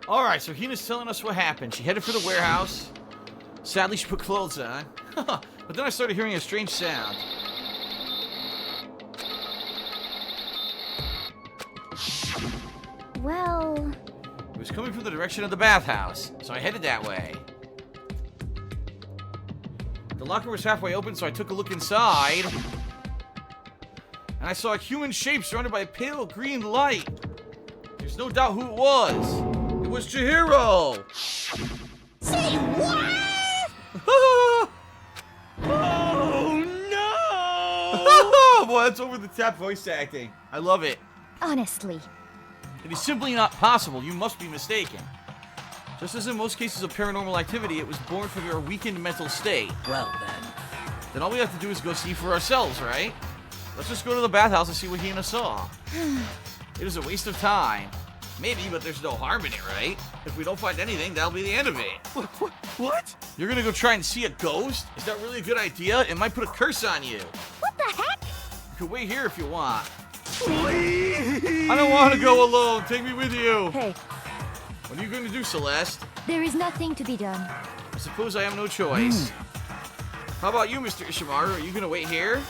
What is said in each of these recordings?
Alright, so Hina's telling us what happened. She headed for the warehouse. Sadly, she put clothes on. But then I started hearing a strange sound. Well... It was coming from the direction of the bathhouse, so I headed that way. The locker was halfway open, so I took a look inside. And I saw a human shape surrounded by a pale green light. There's no doubt who it was. It was Chihiro! Say what?! Oh no! Boy, that's over the top voice acting. I love it. Honestly. It is simply not possible. You must be mistaken. Just as in most cases of paranormal activity, it was born from your weakened mental state. Well then. Then all we have to do is go see for ourselves, right? Let's just go to the bathhouse and see what Hina saw. It is a waste of time. Maybe, but there's no harm in it, right? If we don't find anything, that'll be the end of it. What? You're gonna go try and see a ghost? Is that really a good idea? It might put a curse on you. What the heck? You can wait here if you want. Please! I don't want to go alone. Take me with you. Hey, What are you going to do, Celeste? there is nothing to be done. I suppose I have no choice. How about you, Mr. Ishimaru? Are you going to wait here?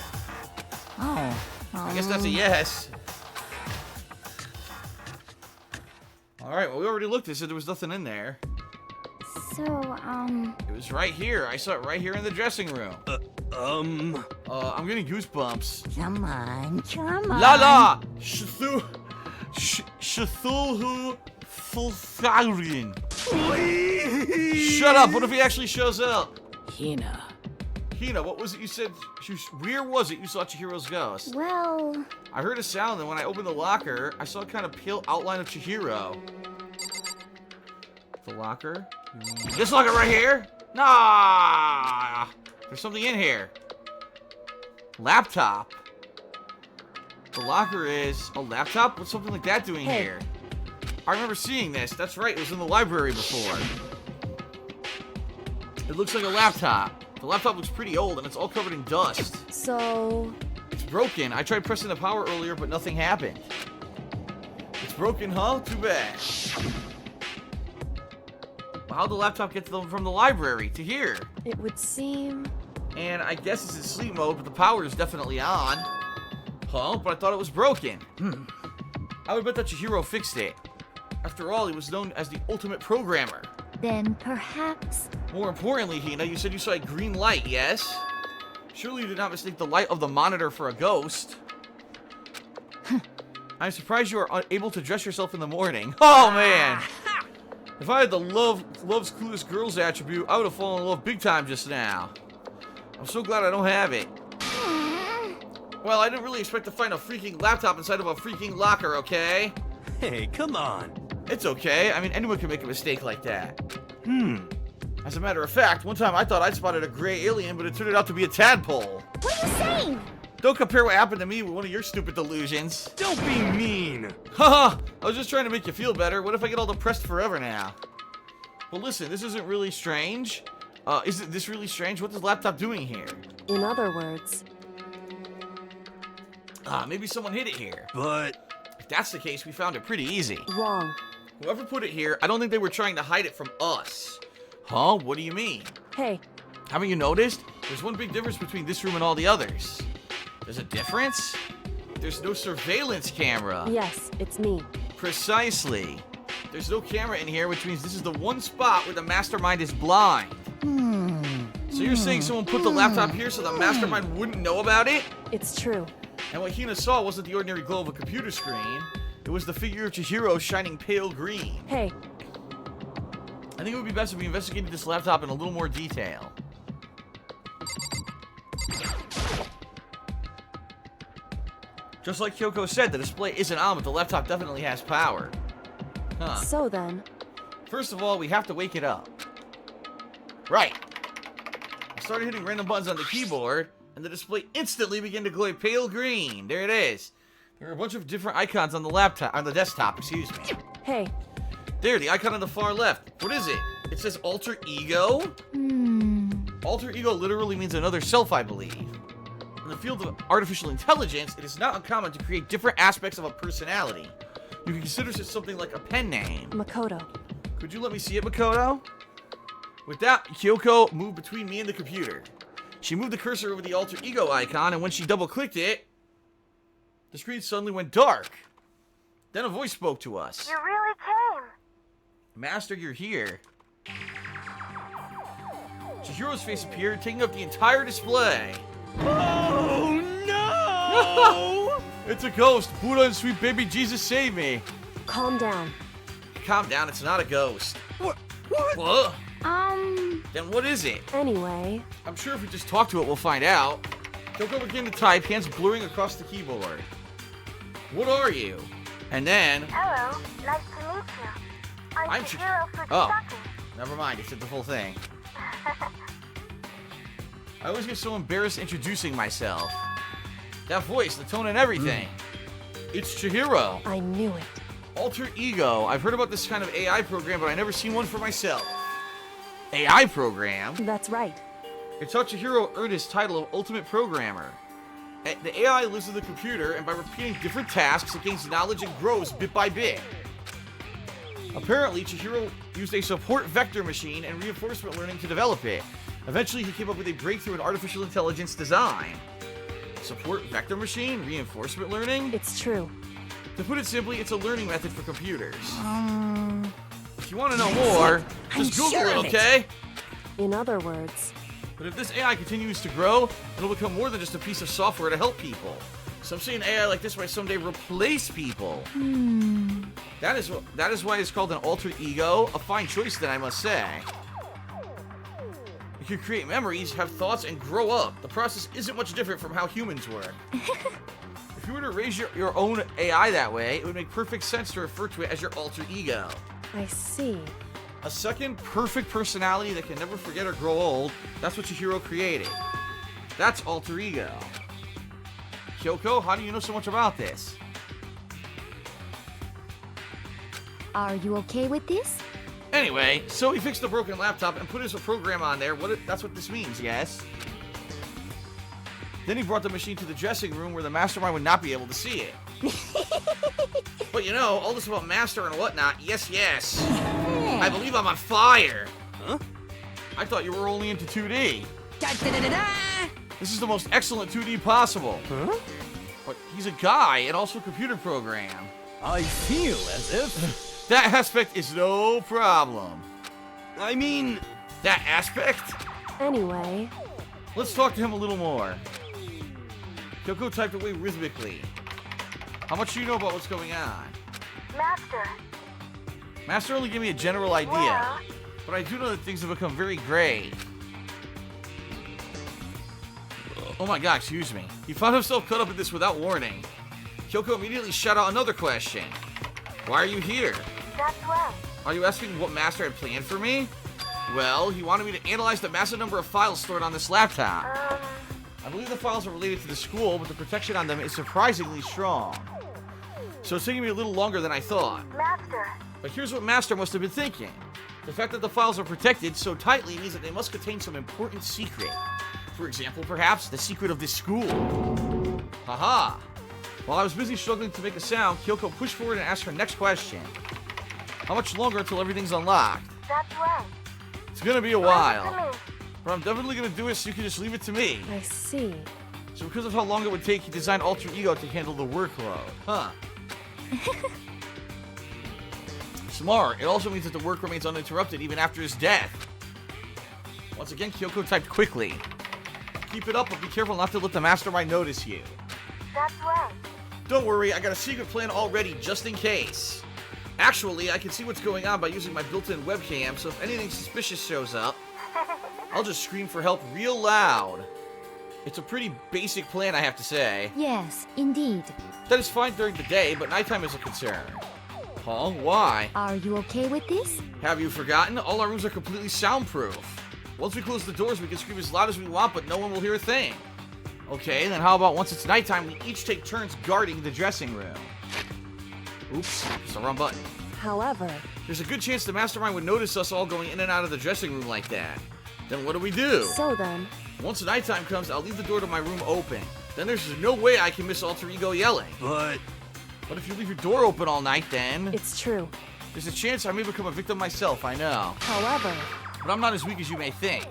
Oh. I guess that's a yes. Alright, well, we already looked. They said there was nothing in there. So, It was right here. I saw it right here in the dressing room. I'm getting goosebumps. come on, come on. Lala! Cthulhu Fulfarian. Please! Shut up! What if he actually shows up? Hina. Hina, what was it you said? Where was it you saw Chihiro's ghost? Well, I heard a sound, and when I opened the locker, I saw a kind of pale outline of Chihiro. The locker? This locker right here? Nah! There's something in here. Laptop. The locker is a laptop? What's something like that doing Hey. here? I remember seeing this. That's right, it was in the library before. It looks like a laptop. The laptop looks pretty old, and it's all covered in dust. so... It's broken. I tried pressing the power earlier, but nothing happened. It's broken, huh? Too bad. How'd the laptop get from the library to here? It would seem... And I guess it's in sleep mode, but the power is definitely on. Huh? But I thought it was broken. I would bet that Chihiro fixed it. After all, he was known as the ultimate programmer. Then perhaps... More importantly, Hina, you said you saw a green light, yes? Surely you did not mistake the light of the monitor for a ghost. I'm surprised you are able to dress yourself in the morning. Oh, man! If I had the love's clueless girls attribute, I would have fallen in love big time just now. I'm so glad I don't have it. Well, I didn't really expect to find a freaking laptop inside of a freaking locker, okay? Hey, come on. It's okay. I mean, anyone can make a mistake like that. As a matter of fact, one time I thought I'd spotted a gray alien, but it turned out to be a tadpole. What are you saying? Don't compare what happened to me with one of your stupid delusions. Don't be mean. Haha, I was just trying to make you feel better. What if I get all depressed forever now? Well, listen, this isn't really strange. Isn't this really strange? What is the laptop doing here? In other words, Maybe someone hid it here. But If that's the case, we found it pretty easy. wrong. Whoever put it here, I don't think they were trying to hide it from us. Huh? What do you mean? Hey, Haven't you noticed? There's one big difference between this room and all the others. There's a difference? There's no surveillance camera. yes, it's me. Precisely. There's no camera in here, which means this is the one spot where the mastermind is blind. So you're saying someone put the laptop here so the mastermind wouldn't know about it? It's true. And what Hina saw wasn't the ordinary glow of a computer screen. It was the figure of Chihiro shining pale green. Hey, I think it would be best if we investigated this laptop in a little more detail. Just like Kyoko said, the display isn't on, but the laptop definitely has power. Huh. so then, First of all, we have to wake it up. Right. I started hitting random buttons on the keyboard, and the display instantly began to glow pale green. There it is. There are a bunch of different icons on the laptop, on the desktop, excuse me. hey, There, the icon on the far left. What is it? It says alter ego? Alter ego literally means another self, I believe. In the field of artificial intelligence, it is not uncommon to create different aspects of a personality. You can consider it something like a pen name. Makoto. Could you let me see it, Makoto? With that, Kyoko moved between me and the computer. She moved the cursor over the alter ego icon, and when she double-clicked it, the screen suddenly went dark. Then a voice spoke to us. You really came. Master, you're here. Chihiro's face appeared, taking up the entire display. Oh no! It's a ghost. Buddha and sweet baby Jesus save me. Calm down. Calm down, it's not a ghost. What? What? Then what is it? Anyway, I'm sure if we just talk to it, we'll find out. Kyoko began to type, hands blurring across the keyboard. What are you? And then... Hello. Nice to meet you. I'm Chihiro Fujisaki. Oh, never mind. It said the whole thing. I always get so embarrassed introducing myself. That voice, the tone and everything. It's Chihiro. I knew it. Alter ego. I've heard about this kind of AI program, but I never seen one for myself. AI program? That's right. It's how Chihiro earned his title of Ultimate Programmer. The AI lives in the computer, and by repeating different tasks, it gains knowledge and grows bit by bit. Apparently, Chihiro used a support vector machine and reinforcement learning to develop it. Eventually, he came up with a breakthrough in artificial intelligence design. Support vector machine? Reinforcement learning? It's true. To put it simply, it's a learning method for computers. If you want to know more, just Google it, okay? In other words, But if this AI continues to grow, it'll become more than just a piece of software to help people. Some say an AI like this might someday replace people. That is why it's called an alter ego. A fine choice, then, I must say. You can create memories, have thoughts, and grow up. The process isn't much different from how humans work. If you were to raise your own AI that way, it would make perfect sense to refer to it as your alter ego. I see. A second perfect personality that can never forget or grow old. That's what Chihiro created. That's alter ego. Kyoko, how do you know so much about this? Are you okay with this? Anyway, so he fixed the broken laptop and put his program on there. That's what this means, yes? Then he brought the machine to the dressing room where the mastermind would not be able to see it. But you know, all this about master and whatnot, yes. I believe I'm on fire. Huh? I thought you were only into 2D. This is the most excellent 2D possible. Huh? But he's a guy and also a computer program. I feel as if... That aspect is no problem. I mean... That aspect? Anyway, Let's talk to him a little more. Kyoko typed away rhythmically. How much do you know about what's going on? Master. Master only gave me a general idea, Well, but I do know that things have become very gray. Oh my god, excuse me. He found himself caught up in this without warning. Kyoko immediately shot out another question. Why are you here? that's right. Are you asking what Master had planned for me? Well, he wanted me to analyze the massive number of files stored on this laptop. I believe the files are related to the school, but the protection on them is surprisingly strong. So it's taking me a little longer than I thought. Master. But here's what Master must have been thinking. The fact that the files are protected so tightly means that they must contain some important secret. For example, perhaps the secret of this school. Haha! While I was busy struggling to make a sound, Kyoko pushed forward and asked her next question. How much longer until everything's unlocked? That's right. It's gonna be a Leave it while. to me. But I'm definitely gonna do it so you can just leave it to me. I see. So because of how long it would take, he designed Alter Ego to handle the workload. Huh. Smart. It also means that the work remains uninterrupted even after his death. Once again, Kyoko typed quickly. Keep it up, but be careful not to let the mastermind notice you. That's right. Don't worry, I got a secret plan already, just in case. Actually, I can see what's going on by using my built-in webcam, so if anything suspicious shows up, I'll just scream for help real loud. It's a pretty basic plan, I have to say. Yes, indeed. That is fine during the day, but nighttime is a concern. Huh? Why? Are you okay with this? Have you forgotten? All our rooms are completely soundproof. Once we close the doors, we can scream as loud as we want, but no one will hear a thing. Okay, then how about once it's nighttime, we each take turns guarding the dressing room. Oops, it's the wrong button. However, There's a good chance the mastermind would notice us all going in and out of the dressing room like that. Then what do we do? so then, Once nighttime comes, I'll leave the door to my room open. Then there's no way I can miss Alter Ego yelling. But... But if you leave your door open all night, then... it's true. There's a chance I may become a victim myself, I know. However, But I'm not as weak as you may think.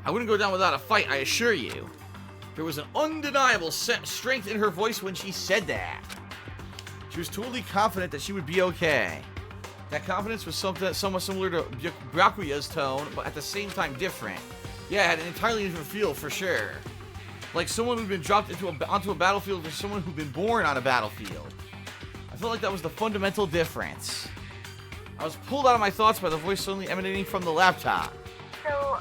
I wouldn't go down without a fight, I assure you. There was an undeniable strength in her voice when she said that. She was totally confident that she would be okay. That confidence was somewhat similar to Byakuya's tone, but at the same time different. Yeah, it had an entirely different feel for sure. Like someone who'd been dropped onto a battlefield or someone who'd been born on a battlefield. I felt like that was the fundamental difference. I was pulled out of my thoughts by the voice suddenly emanating from the laptop. So,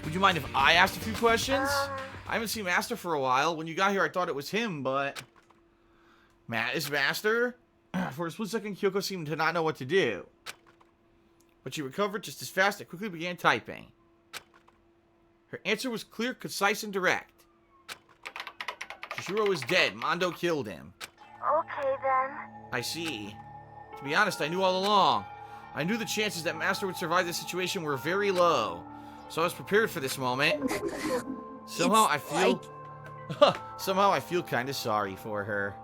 Would you mind if I asked a few questions? I haven't seen Master for a while. When you got here, I thought it was him, but... Matt is Master? For a split second, Kyoko seemed to not know what to do. But she recovered just as fast and quickly began typing. Her answer was clear, concise, and direct. Shishiro is dead. Mondo killed him. okay then. I see. To be honest, I knew all along. I knew the chances that Master would survive this situation were very low. So I was prepared for this moment. Somehow I feel... Somehow I feel kind of sorry for her.